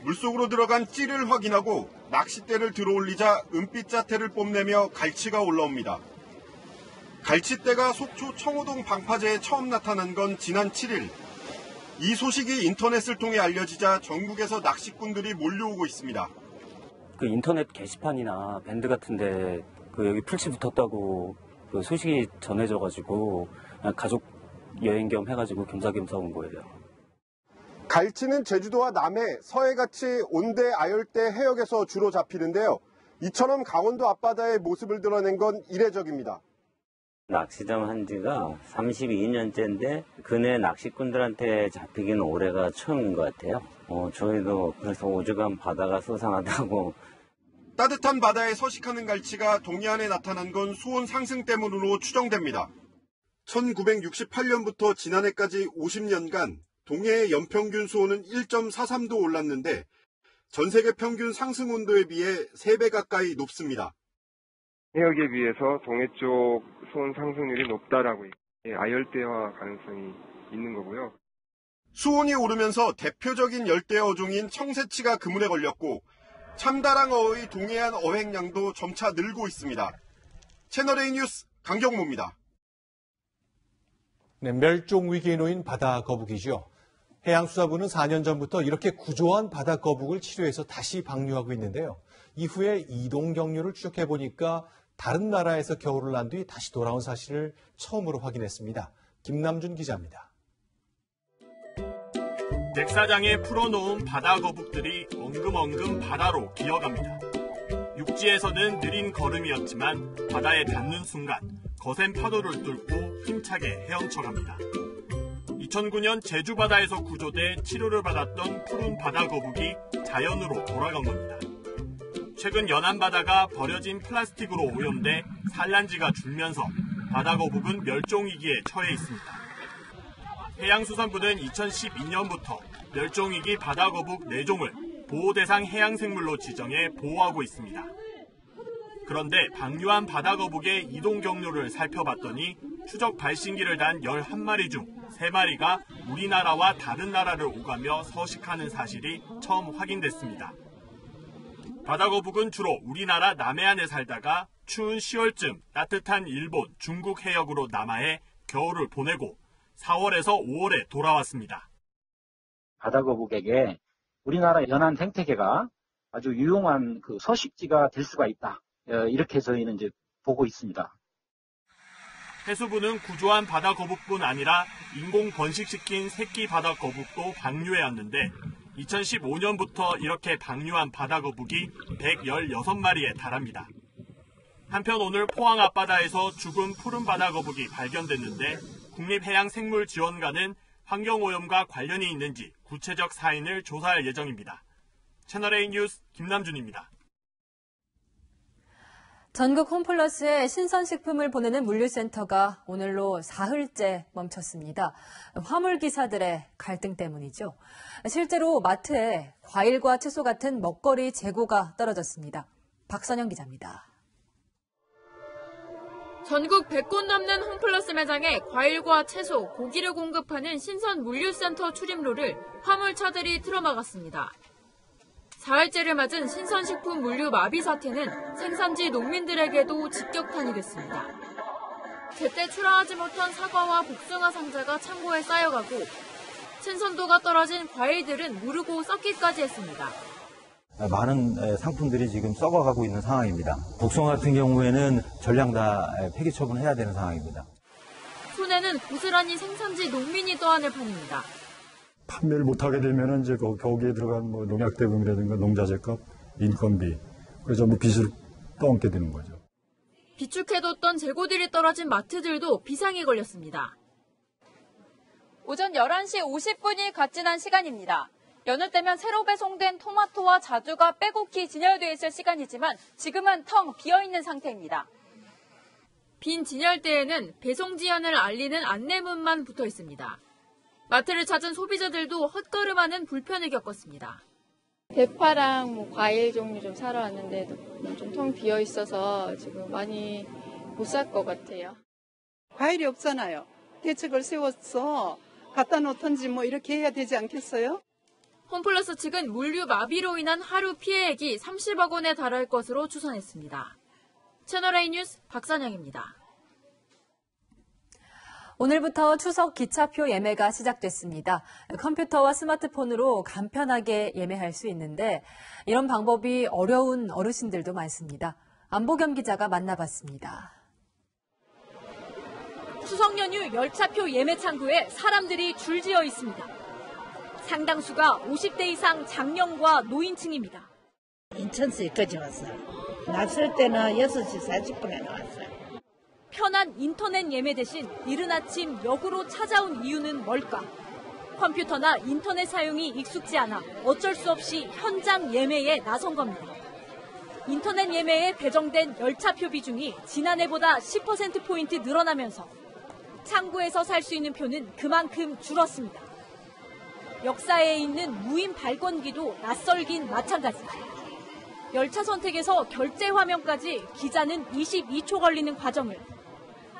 물속으로 들어간 찌를 확인하고 낚싯대를 들어올리자 은빛 자태를 뽐내며 갈치가 올라옵니다. 갈치떼가 속초 청호동 방파제에 처음 나타난 건 지난 7일. 이 소식이 인터넷을 통해 알려지자 전국에서 낚시꾼들이 몰려오고 있습니다. 그 인터넷 게시판이나 밴드 같은데 여기 풀치 붙었다고 그 소식이 전해져가지고 가족 여행 겸 해가지고 겸사겸사 온 거예요. 갈치는 제주도와 남해, 서해같이 온대, 아열대 해역에서 주로 잡히는데요. 이처럼 강원도 앞바다의 모습을 드러낸 건 이례적입니다. 낚시점 한 지가 32년째인데 그네 낚시꾼들한테 잡히기는 올해가 처음인 것 같아요. 저희도 그래서 오죽하면 바다가 소상하다고. 따뜻한 바다에 서식하는 갈치가 동해안에 나타난 건 수온 상승 때문으로 추정됩니다. 1968년부터 지난해까지 50년간 동해의 연평균 수온은 1.43도 올랐는데 전 세계 평균 상승 온도에 비해 3배 가까이 높습니다. 해역에 비해서 동해 쪽 수온 상승률이 높다라고 아열대화 가능성이 있는 거고요. 수온이 오르면서 대표적인 열대 어종인 청새치가 그물에 걸렸고 참다랑어의 동해안 어획량도 점차 늘고 있습니다. 채널A 뉴스 강경모입니다. 네, 멸종 위기에 놓인 바다 거북이죠. 해양수사부는 4년 전부터 이렇게 구조한 바다거북을 치료해서 다시 방류하고 있는데요. 이후에 이동 경로를 추적해보니까 다른 나라에서 겨울을 난 뒤 다시 돌아온 사실을 처음으로 확인했습니다. 김남준 기자입니다. 백사장에 풀어놓은 바다거북들이 엉금엉금 바다로 기어갑니다. 육지에서는 느린 걸음이었지만 바다에 닿는 순간 거센 파도를 뚫고 힘차게 헤엄쳐갑니다. 2009년 제주 바다에서 구조돼 치료를 받았던 푸른 바다거북이 자연으로 돌아간 겁니다. 최근 연안 바다가 버려진 플라스틱으로 오염돼 산란지가 줄면서 바다거북은 멸종위기에 처해 있습니다. 해양수산부는 2012년부터 멸종위기 바다거북 4종을 보호대상 해양생물로 지정해 보호하고 있습니다. 그런데 방류한 바다거북의 이동 경로를 살펴봤더니 추적 발신기를 단 11마리 중 3마리가 우리나라와 다른 나라를 오가며 서식하는 사실이 처음 확인됐습니다. 바다거북은 주로 우리나라 남해안에 살다가 추운 10월쯤 따뜻한 일본, 중국 해역으로 남하해 겨울을 보내고 4월에서 5월에 돌아왔습니다. 바다거북에게 우리나라 연안 생태계가 아주 유용한 그 서식지가 될 수가 있다. 이렇게 저희는 이제 보고 있습니다. 해수부는 구조한 바다거북뿐 아니라 인공 번식시킨 새끼 바다거북도 방류해왔는데 2015년부터 이렇게 방류한 바다거북이 116마리에 달합니다. 한편 오늘 포항 앞바다에서 죽은 푸른 바다거북이 발견됐는데 국립해양생물지원관은 환경오염과 관련이 있는지 구체적 사인을 조사할 예정입니다. 채널A 뉴스 김남준입니다. 전국 홈플러스에 신선식품을 보내는 물류센터가 오늘로 사흘째 멈췄습니다. 화물기사들의 갈등 때문이죠. 실제로 마트에 과일과 채소 같은 먹거리 재고가 떨어졌습니다. 박선영 기자입니다. 전국 100곳 넘는 홈플러스 매장에 과일과 채소, 고기를 공급하는 신선 물류센터 출입로를 화물차들이 틀어막았습니다. 사흘째를 맞은 신선식품 물류 마비 사태는 생산지 농민들에게도 직격탄이 됐습니다. 제때 출하하지 못한 사과와 복숭아 상자가 창고에 쌓여가고 신선도가 떨어진 과일들은 무르고 썩기까지 했습니다. 많은 상품들이 지금 썩어가고 있는 상황입니다. 복숭아 같은 경우에는 전량 다 폐기 처분해야 되는 상황입니다. 손에는 고스란히 생산지 농민이 떠안을 판입니다. 판매를 못하게 되면 이제 거기에 들어간 뭐 농약 대금이라든가 농자재값, 인건비, 그래서 뭐 빚을 떠안게 되는 거죠. 비축해뒀던 재고들이 떨어진 마트들도 비상이 걸렸습니다. 오전 11시 50분이 갓 지난 시간입니다. 여느 때면 새로 배송된 토마토와 자두가 빼곡히 진열되어 있을 시간이지만 지금은 텅 비어있는 상태입니다. 빈 진열대에는 배송 지연을 알리는 안내문만 붙어 있습니다. 마트를 찾은 소비자들도 헛걸음하는 불편을 겪었습니다. 대파랑 과일 종류 좀 사러 왔는데 좀 텅 비어 있어서 지금 많이 못 살 것 같아요. 과일이 없잖아요. 대책을 세워서 갖다 놓던지 뭐 이렇게 해야 되지 않겠어요? 홈플러스 측은 물류 마비로 인한 하루 피해액이 30억 원에 달할 것으로 추산했습니다. 채널A 뉴스 박선영입니다. 오늘부터 추석 기차표 예매가 시작됐습니다. 컴퓨터와 스마트폰으로 간편하게 예매할 수 있는데 이런 방법이 어려운 어르신들도 많습니다. 안보겸 기자가 만나봤습니다. 추석 연휴 열차표 예매 창구에 사람들이 줄지어 있습니다. 상당수가 50대 이상 장년과 노인층입니다. 인천에서 여기까지 왔어요. 나설 때는 6시 40분에 나왔어요. 편한 인터넷 예매 대신 이른 아침 역으로 찾아온 이유는 뭘까? 컴퓨터나 인터넷 사용이 익숙지 않아 어쩔 수 없이 현장 예매에 나선 겁니다. 인터넷 예매에 배정된 열차표 비중이 지난해보다 10%포인트 늘어나면서 창구에서 살 수 있는 표는 그만큼 줄었습니다. 역사에 있는 무인 발권기도 낯설긴 마찬가지. 열차 선택에서 결제 화면까지 기자는 22초 걸리는 과정을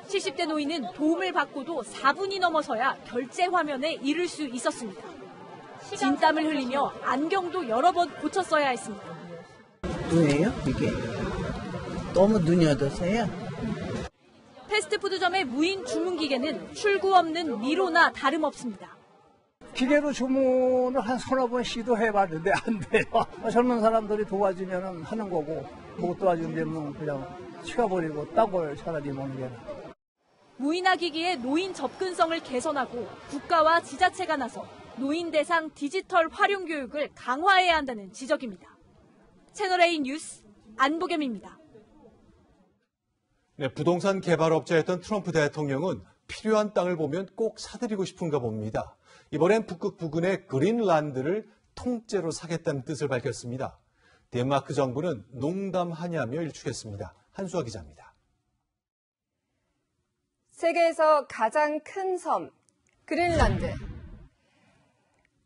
70대 노인은 도움을 받고도 4분이 넘어서야 결제 화면에 이를 수 있었습니다. 진땀을 흘리며 안경도 여러 번 고쳤어야 했습니다. 눈이에요? 이게 너무 눈이 어두서요. 패스트푸드점의 무인 주문기계는 출구 없는 미로나 다름없습니다. 기계로 주문을 한 서너 번 시도해봤는데 안 돼요. 젊은 사람들이 도와주면 하는 거고 못 도와주면 그냥 치워버리고 딴 차라리 먹는 게 나아요. 무인화 기기의 노인 접근성을 개선하고 국가와 지자체가 나서 노인 대상 디지털 활용 교육을 강화해야 한다는 지적입니다. 채널A 뉴스 안보겸입니다. 네, 부동산 개발업자였던 트럼프 대통령은 필요한 땅을 보면 꼭 사들이고 싶은가 봅니다. 이번엔 북극 부근의 그린란드를 통째로 사겠다는 뜻을 밝혔습니다. 덴마크 정부는 농담하냐며 일축했습니다. 한수아 기자입니다. 세계에서 가장 큰 섬, 그린란드.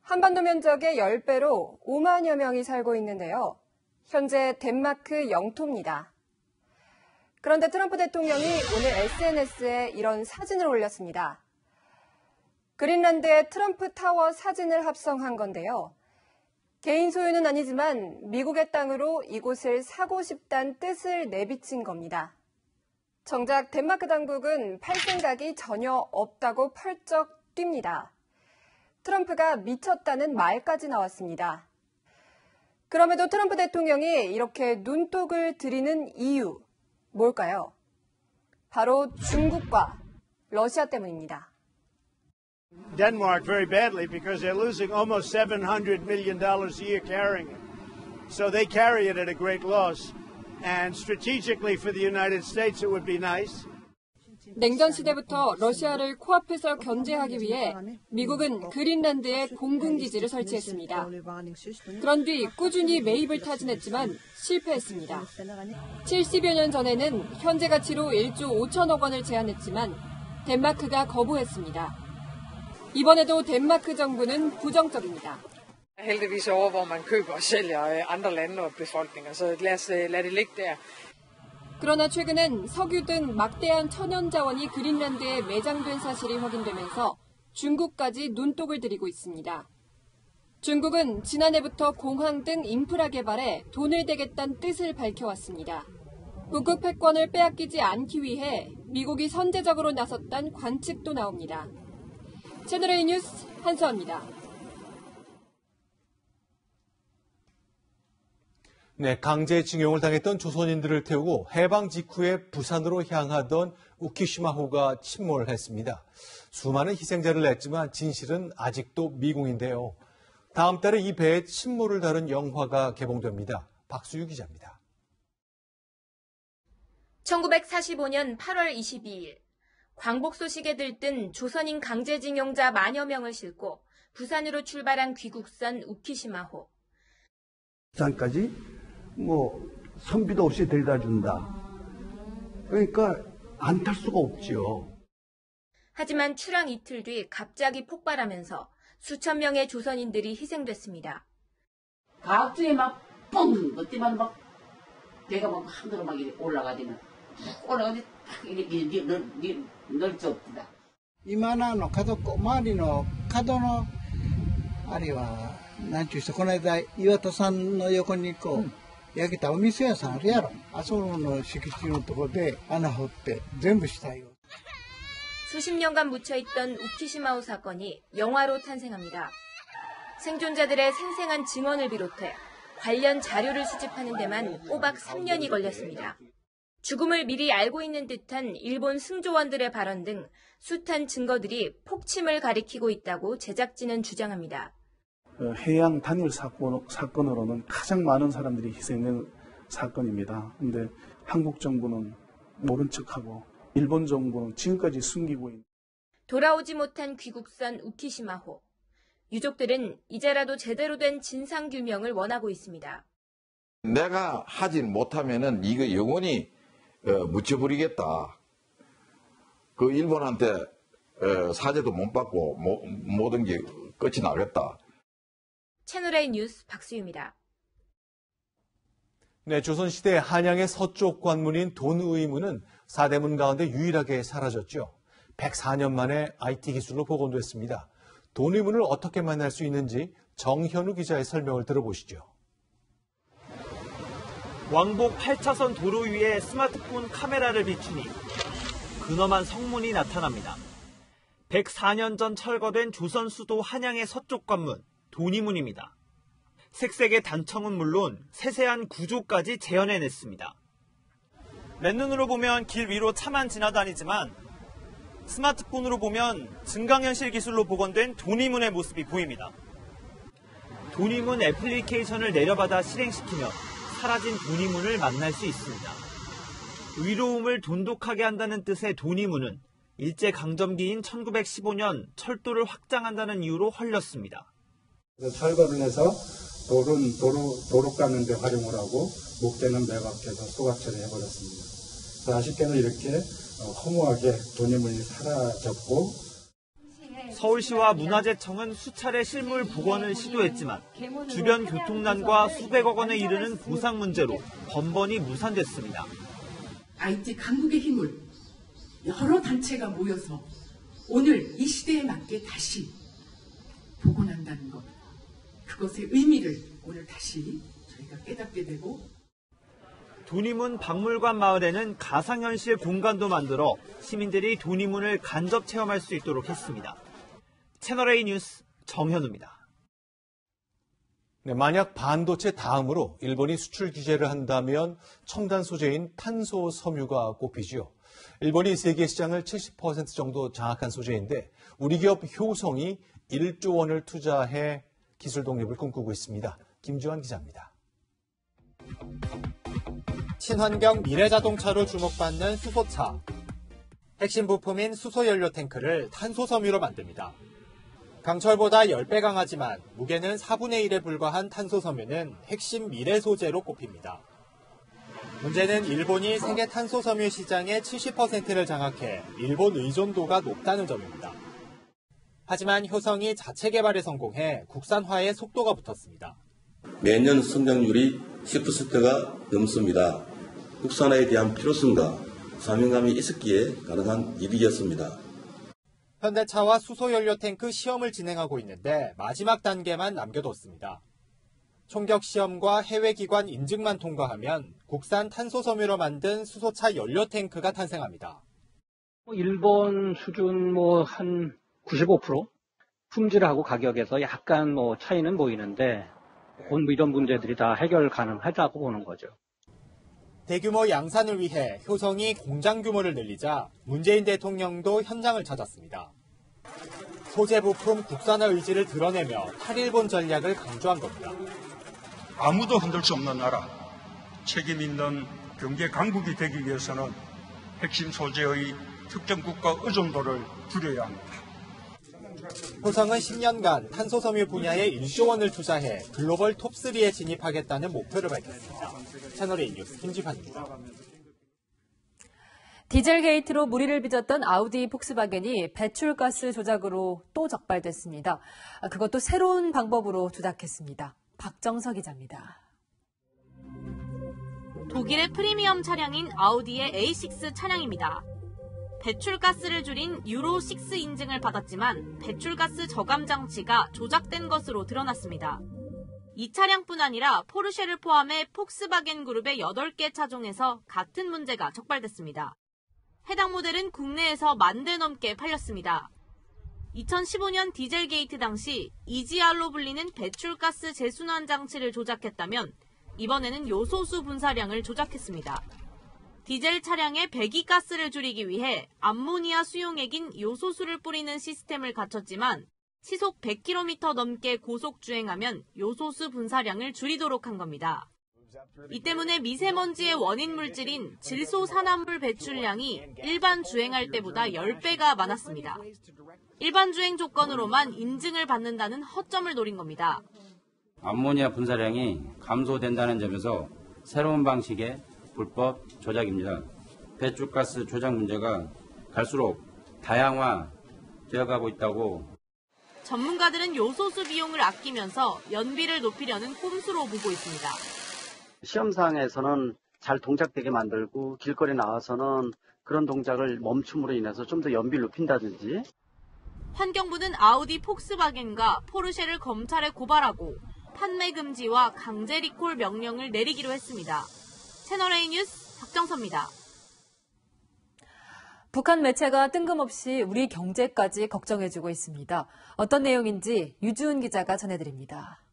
한반도 면적의 10배로 5만여 명이 살고 있는데요. 현재 덴마크 영토입니다. 그런데 트럼프 대통령이 오늘 SNS에 이런 사진을 올렸습니다. 그린란드의 트럼프 타워 사진을 합성한 건데요. 개인 소유는 아니지만 미국의 땅으로 이곳을 사고 싶다는 뜻을 내비친 겁니다. 정작 덴마크 당국은 팔 생각이 전혀 없다고 펄쩍 뜁니다. 트럼프가 미쳤다는 말까지 나왔습니다. 그럼에도 트럼프 대통령이 이렇게 눈독을 들이는 이유, 뭘까요? 바로 중국과 러시아 때문입니다. Denmark very badly because they're losing almost $700 million a year carrying it. So they carry it at a great loss. And strategically for the United States it would be nice. 냉전 시대부터 러시아를 코앞에서 견제하기 위해 미국은 그린란드에 공군기지를 설치했습니다. 그런 뒤 꾸준히 매입을 타진했지만 실패했습니다. 70여 년 전에는 현재 가치로 1조 5천억 원을 제안했지만 덴마크가 거부했습니다. 이번에도 덴마크 정부는 부정적입니다. Heldigvis over, hvor man køber og sælger andre lande og befolkninger, så lad det ligge der. 그러나 최근엔 석유 등 막대한 천연 자원이 그린란드에 매장된 사실이 확인되면서 중국까지 눈독을 들이고 있습니다. 중국은 지난해부터 공항 등 인프라 개발에 돈을 대겠다는 뜻을 밝혀왔습니다. 북극 패권을 빼앗기지 않기 위해 미국이 선제적으로 나섰다는 관측도 나옵니다. 채널A 뉴스 한수아입니다. 네, 강제징용을 당했던 조선인들을 태우고 해방 직후에 부산으로 향하던 우키시마호가 침몰했습니다. 수많은 희생자를 냈지만 진실은 아직도 미궁인데요. 다음 달에 이 배의 침몰을 다룬 영화가 개봉됩니다. 박수유 기자입니다. 1945년 8월 22일 광복 소식에 들뜬 조선인 강제징용자 만여 명을 싣고 부산으로 출발한 귀국선 우키시마호. 부산까지 선비도 없이 데려다 준다. 그러니까 안 탈 수가 없지요. 하지만 출항 이틀 뒤 갑자기 폭발하면서 수천 명의 조선인들이 희생됐습니다. 가압주에 막 뻥! 그때만 막 배가 막 한도로 막 올라가지면 올라가지 딱 이렇게 널쩍다. 이만한 가도 꼬마리노 가도노 아리와なんちゅう人この間岩田さんの横に焼けたお店屋さんあるやろ。あそこの敷地のとこで穴掘って全部したよ。 수십 년간 묻혀있던 우키시마호 사건이 영화로 탄생합니다. 생존자들의 생생한 증언을 비롯해 관련 자료를 수집하는 데만 꼬박 3년이 걸렸습니다. 죽음을 미리 알고 있는 듯한 일본 승조원들의 발언 등 숱한 증거들이 폭침을 가리키고 있다고 제작진은 주장합니다. 해양 단일 사건으로는 가장 많은 사람들이 희생된 사건입니다. 그런데 한국 정부는 모른 척하고 일본 정부는 지금까지 숨기고 있는. 돌아오지 못한 귀국선 우키시마호. 유족들은 이제라도 제대로 된 진상규명을 원하고 있습니다. 내가 하진 못하면은 이거 영원히 묻혀버리겠다. 그 일본한테 사죄도 못 받고 모든 게 끝이 나겠다. 채널A 뉴스 박수유입니다. 네, 조선시대 한양의 서쪽 관문인 돈의문은 4대문 가운데 유일하게 사라졌죠. 104년 만에 IT 기술로 복원됐습니다. 돈의문을 어떻게 만날 수 있는지 정현우 기자의 설명을 들어보시죠. 왕복 8차선 도로 위에 스마트폰 카메라를 비추니 근엄한 성문이 나타납니다. 104년 전 철거된 조선 수도 한양의 서쪽 관문, 돈이문입니다. 색색의 단청은 물론 세세한 구조까지 재현해냈습니다. 맨눈으로 보면 길 위로 차만 지나다니지만 스마트폰으로 보면 증강현실 기술로 복원된 돈이문의 모습이 보입니다. 돈이문 애플리케이션을 내려받아 실행시키면 사라진 돈이문을 만날 수 있습니다. 의로움을 돈독하게 한다는 뜻의 돈이문은 일제강점기인 1915년 철도를 확장한다는 이유로 헐렸습니다. 철거를 해서 도로 깎는 데 활용을 하고 목재는 매각해서 소각처리 해버렸습니다. 아쉽게도 이렇게 허무하게 돈이문이 사라졌고, 서울시와 문화재청은 수차례 실물 복원을 시도했지만 주변 교통난과 수백억 원에 이르는 보상 문제로 번번이 무산됐습니다. IT 강국의 힘을 여러 단체가 모여서 오늘 이 시대에 맞게 다시 복원한다는 것, 그것의 의미를 오늘 다시 저희가 깨닫게 되고, 돈이문 박물관 마을에는 가상현실 공간도 만들어 시민들이 돈이문을 간접 체험할 수 있도록 했습니다. 채널A 뉴스 정현우입니다. 네, 만약 반도체 다음으로 일본이 수출 규제를 한다면 첨단 소재인 탄소 섬유가 꼽히지요. 일본이 세계 시장을 70% 정도 장악한 소재인데 우리 기업 효성이 1조 원을 투자해 기술 독립을 꿈꾸고 있습니다. 김주환 기자입니다. 친환경 미래자동차로 주목받는 수소차. 핵심 부품인 수소연료 탱크를 탄소섬유로 만듭니다. 강철보다 10배 강하지만 무게는 4분의 1에 불과한 탄소섬유는 핵심 미래 소재로 꼽힙니다. 문제는 일본이 세계 탄소섬유 시장의 70%를 장악해 일본 의존도가 높다는 점입니다. 하지만 효성이 자체 개발에 성공해 국산화에 속도가 붙었습니다. 매년 성장률이 10%가 넘습니다. 국산화에 대한 필요성과 사명감이 있었기에 가능한 일이었습니다. 현대차와 수소연료 탱크 시험을 진행하고 있는데 마지막 단계만 남겨뒀습니다. 총격 시험과 해외기관 인증만 통과하면 국산 탄소섬유로 만든 수소차 연료 탱크가 탄생합니다. 일본 수준 한 95% 품질하고 가격에서 약간 차이는 보이는데 이런 문제들이 다 해결 가능하다고 보는 거죠. 대규모 양산을 위해 효성이 공장 규모를 늘리자 문재인 대통령도 현장을 찾았습니다. 소재 부품 국산화 의지를 드러내며 탈일본 전략을 강조한 겁니다. 아무도 흔들 수 없는 나라, 책임 있는 경제 강국이 되기 위해서는 핵심 소재의 특정 국가 의존도를 줄여야 합니다. 효성은 10년간 탄소섬유 분야에 1조 원을 투자해 글로벌 톱3에 진입하겠다는 목표를 밝혔습니다. 채널A 뉴스 김지환입니다. 디젤 게이트로 물의를 빚었던 아우디 폭스바겐이 배출가스 조작으로 또 적발됐습니다. 그것도 새로운 방법으로 조작했습니다. 박정석 기자입니다. 독일의 프리미엄 차량인 아우디의 A6 차량입니다. 배출가스를 줄인 유로6 인증을 받았지만 배출가스 저감 장치가 조작된 것으로 드러났습니다. 이 차량뿐 아니라 포르쉐를 포함해 폭스바겐 그룹의 8개 차종에서 같은 문제가 적발됐습니다. 해당 모델은 국내에서 10,000대 넘게 팔렸습니다. 2015년 디젤 게이트 당시 EGR로 불리는 배출가스 재순환 장치를 조작했다면 이번에는 요소수 분사량을 조작했습니다. 디젤 차량의 배기가스를 줄이기 위해 암모니아 수용액인 요소수를 뿌리는 시스템을 갖췄지만 시속 100km 넘게 고속 주행하면 요소수 분사량을 줄이도록 한 겁니다. 이 때문에 미세먼지의 원인 물질인 질소산화물 배출량이 일반 주행할 때보다 10배가 많았습니다. 일반 주행 조건으로만 인증을 받는다는 허점을 노린 겁니다. 암모니아 분사량이 감소된다는 점에서 새로운 방식의 불법 조작입니다. 배출가스 조작 문제가 갈수록 다양화되어가고 있다고. 전문가들은 요소수 비용을 아끼면서 연비를 높이려는 꼼수로 보고 있습니다. 시험상에서는 잘 동작되게 만들고 길거리에 나와서는 그런 동작을 멈춤으로 인해서 좀 더 연비를 높인다든지. 환경부는 아우디 폭스바겐과 포르쉐를 검찰에 고발하고 판매 금지와 강제 리콜 명령을 내리기로 했습니다. 채널A 뉴스 박정서입니다. 북한 매체가 뜬금없이 우리 경제까지 걱정해주고 있습니다. 어떤 내용인지 유주은 기자가 전해드립니다.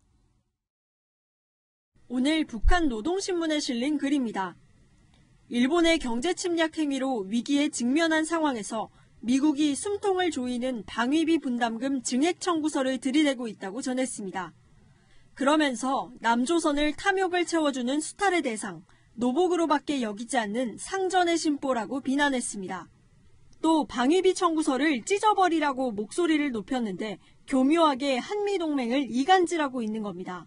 오늘 북한 노동신문에 실린 글입니다. 일본의 경제 침략 행위로 위기에 직면한 상황에서 미국이 숨통을 조이는 방위비 분담금 증액 청구서를 들이대고 있다고 전했습니다. 그러면서 남조선을 탐욕을 채워주는 수탈의 대상, 노복으로밖에 여기지 않는 상전의 심보라고 비난했습니다. 또 방위비 청구서를 찢어버리라고 목소리를 높였는데 교묘하게 한미동맹을 이간질하고 있는 겁니다.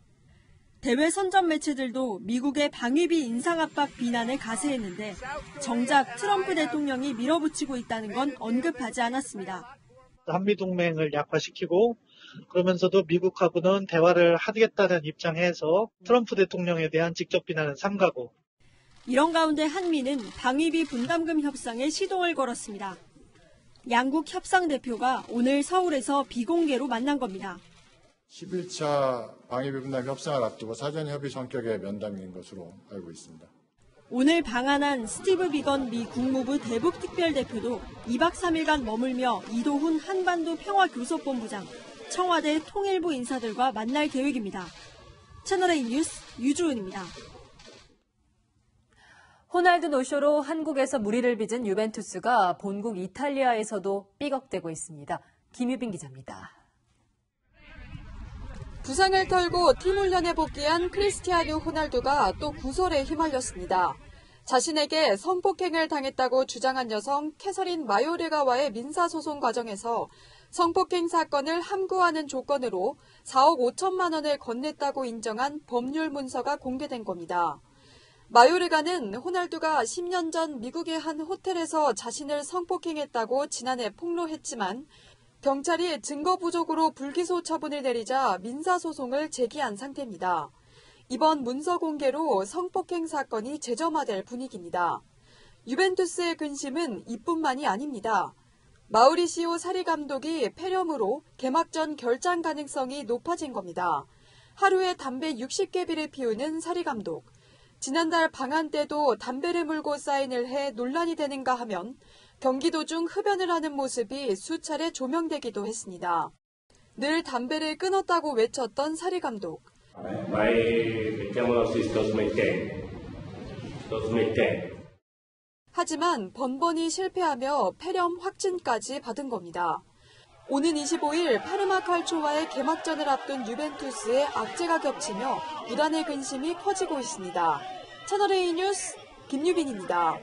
대외 선전 매체들도 미국의 방위비 인상 압박 비난에 가세했는데 정작 트럼프 대통령이 밀어붙이고 있다는 건 언급하지 않았습니다. 한미동맹을 약화시키고 그러면서도 미국하고는 대화를 하겠다는 입장에서 트럼프 대통령에 대한 직접 비난은 삼가고 이런 가운데 한미는 방위비 분담금 협상에 시동을 걸었습니다. 양국 협상 대표가 오늘 서울에서 비공개로 만난 겁니다. 11차 방위비 분담 협상을 앞두고 사전 협의 성격의 면담인 것으로 알고 있습니다. 오늘 방한한 스티브 비건 미 국무부 대북특별대표도 2박 3일간 머물며 이도훈 한반도 평화교섭본부장, 청와대 통일부 인사들과 만날 계획입니다. 채널A 뉴스 유주은입니다. 호날두 노쇼로 한국에서 무리를 빚은 유벤투스가 본국 이탈리아에서도 삐걱대고 있습니다. 김유빈 기자입니다. 부상을 털고 팀 훈련에 복귀한 크리스티아누 호날두가 또 구설에 휘말렸습니다. 자신에게 성폭행을 당했다고 주장한 여성 캐서린 마요르가와의 민사소송 과정에서 성폭행 사건을 함구하는 조건으로 4억 5천만 원을 건넸다고 인정한 법률 문서가 공개된 겁니다. 마요르가는 호날두가 10년 전 미국의 한 호텔에서 자신을 성폭행했다고 지난해 폭로했지만 경찰이 증거 부족으로 불기소 처분을 내리자 민사소송을 제기한 상태입니다. 이번 문서 공개로 성폭행 사건이 재점화될 분위기입니다. 유벤투스의 근심은 이뿐만이 아닙니다. 마우리시오 사리 감독이 폐렴으로 개막전 결장 가능성이 높아진 겁니다. 하루에 담배 60개비를 피우는 사리 감독. 지난달 방한 때도 담배를 물고 사인을 해 논란이 되는가 하면 경기 도중 흡연을 하는 모습이 수차례 조명되기도 했습니다. 늘 담배를 끊었다고 외쳤던 사리 감독. 하지만 번번이 실패하며 폐렴 확진까지 받은 겁니다. 오는 25일 파르마 칼초와의 개막전을 앞둔 유벤투스의 악재가 겹치며 불안의 근심이 커지고 있습니다. 채널A 뉴스 김유빈입니다.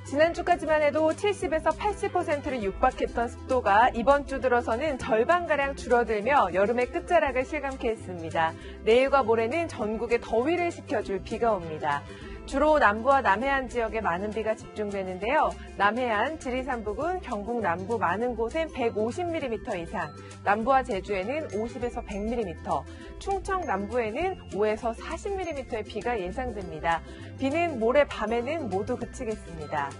지난주까지만 해도 70에서 80%를 육박했던 습도가 이번 주 들어서는 절반가량 줄어들며 여름의 끝자락을 실감케 했습니다. 내일과 모레는 전국에 더위를 식혀줄 비가 옵니다. 주로 남부와 남해안 지역에 많은 비가 집중되는데요. 남해안, 지리산 부근, 경북 남부 많은 곳엔 150mm 이상, 남부와 제주에는 50에서 100mm, 충청 남부에는 5에서 40mm의 비가 예상됩니다. 비는 모레 밤에는 모두 그치겠습니다.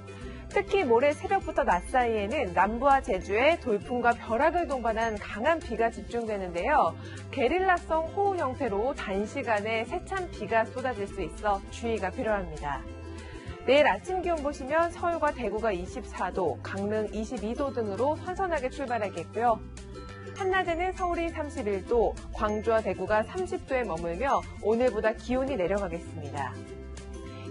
특히 모레 새벽부터 낮 사이에는 남부와 제주에 돌풍과 벼락을 동반한 강한 비가 집중되는데요. 게릴라성 호우 형태로 단시간에 세찬 비가 쏟아질 수 있어 주의가 필요합니다. 내일 아침 기온 보시면 서울과 대구가 24도, 강릉 22도 등으로 선선하게 출발하겠고요. 한낮에는 서울이 31도, 광주와 대구가 30도에 머물며 오늘보다 기온이 내려가겠습니다.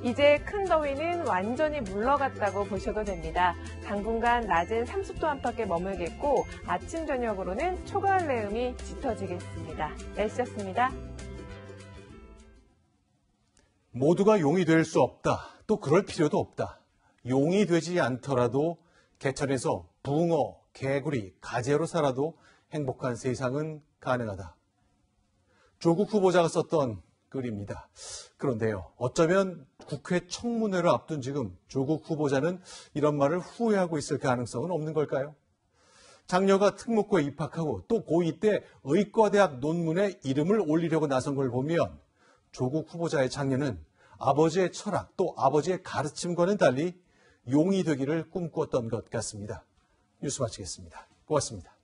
이제 큰 더위는 완전히 물러갔다고 보셔도 됩니다. 당분간 낮은 30도 안팎에 머물겠고 아침 저녁으로는 초가을 내음이 짙어지겠습니다. 날씨였습니다. 모두가 용이 될 수 없다. 또 그럴 필요도 없다. 용이 되지 않더라도 개천에서 붕어, 개구리, 가재로 살아도 행복한 세상은 가능하다. 조국 후보자가 썼던 글입니다. 그런데요, 어쩌면 국회 청문회를 앞둔 지금 조국 후보자는 이런 말을 후회하고 있을 가능성은 없는 걸까요? 장녀가 특목고에 입학하고 또 고2 때 의과대학 논문에 이름을 올리려고 나선 걸 보면 조국 후보자의 장녀는 아버지의 철학 또 아버지의 가르침과는 달리 용이 되기를 꿈꾸었던 것 같습니다. 뉴스 마치겠습니다. 고맙습니다.